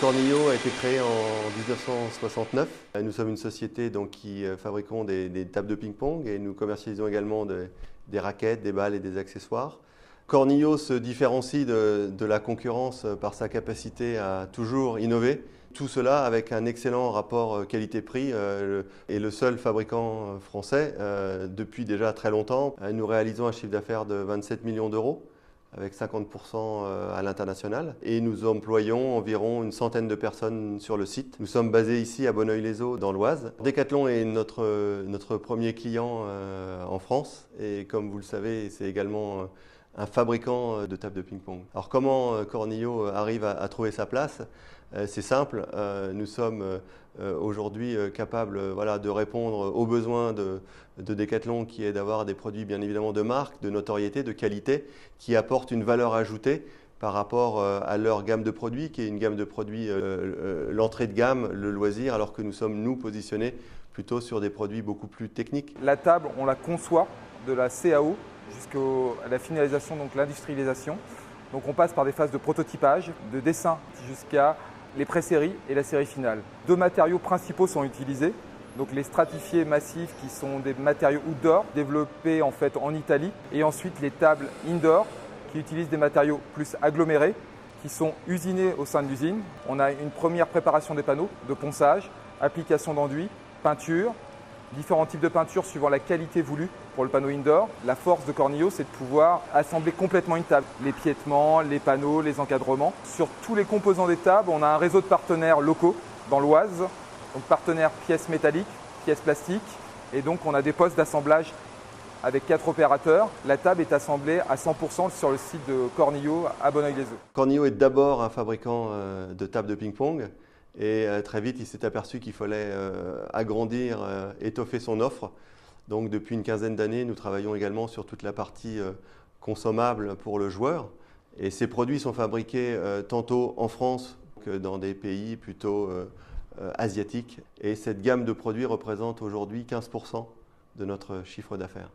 Cornillo a été créé en 1969. Nous sommes une société qui fabriquons des tables de ping-pong et nous commercialisons également des raquettes, des balles et des accessoires. Cornillo se différencie de la concurrence par sa capacité à toujours innover. Tout cela avec un excellent rapport qualité-prix et le seul fabricant français depuis déjà très longtemps. Nous réalisons un chiffre d'affaires de 27 millions d'euros avec 50% à l'international. Et nous employons environ une centaine de personnes sur le site. Nous sommes basés ici à Bonneuil-les-Eaux dans l'Oise. Decathlon est notre premier client en France et comme vous le savez, c'est également un fabricant de tables de ping-pong. Alors comment Cornillo arrive à trouver sa place? C'est simple, nous sommes aujourd'hui capables de répondre aux besoins de Decathlon qui est d'avoir des produits bien évidemment de marque, de notoriété, de qualité, qui apportent une valeur ajoutée par rapport à leur gamme de produits, qui est une gamme de produits, l'entrée de gamme, le loisir, alors que nous sommes nous positionnés plutôt sur des produits beaucoup plus techniques. La table, on la conçoit de la CAO jusqu'à la finalisation, donc l'industrialisation. Donc on passe par des phases de prototypage, de dessin jusqu'à les pré-séries et la série finale. Deux matériaux principaux sont utilisés. Donc les stratifiés massifs qui sont des matériaux outdoor développés en Italie et ensuite les tables indoor qui utilisent des matériaux plus agglomérés qui sont usinés au sein de l'usine. On a une première préparation des panneaux de ponçage, application d'enduit, peinture, différents types de peinture suivant la qualité voulue pour le panneau indoor. La force de Cornillo, c'est de pouvoir assembler complètement une table. Les piétements, les panneaux, les encadrements. Sur tous les composants des tables, on a un réseau de partenaires locaux dans l'Oise. Donc partenaires pièces métalliques, pièces plastiques. Et donc on a des postes d'assemblage avec 4 opérateurs. La table est assemblée à 100% sur le site de Cornillo à Bonneuil-les-Eaux. Cornillo est d'abord un fabricant de tables de ping-pong. Et très vite, il s'est aperçu qu'il fallait agrandir, étoffer son offre. Donc depuis une quinzaine d'années, nous travaillons également sur toute la partie consommable pour le joueur. Et ces produits sont fabriqués tantôt en France que dans des pays plutôt asiatiques. Et cette gamme de produits représente aujourd'hui 15% de notre chiffre d'affaires.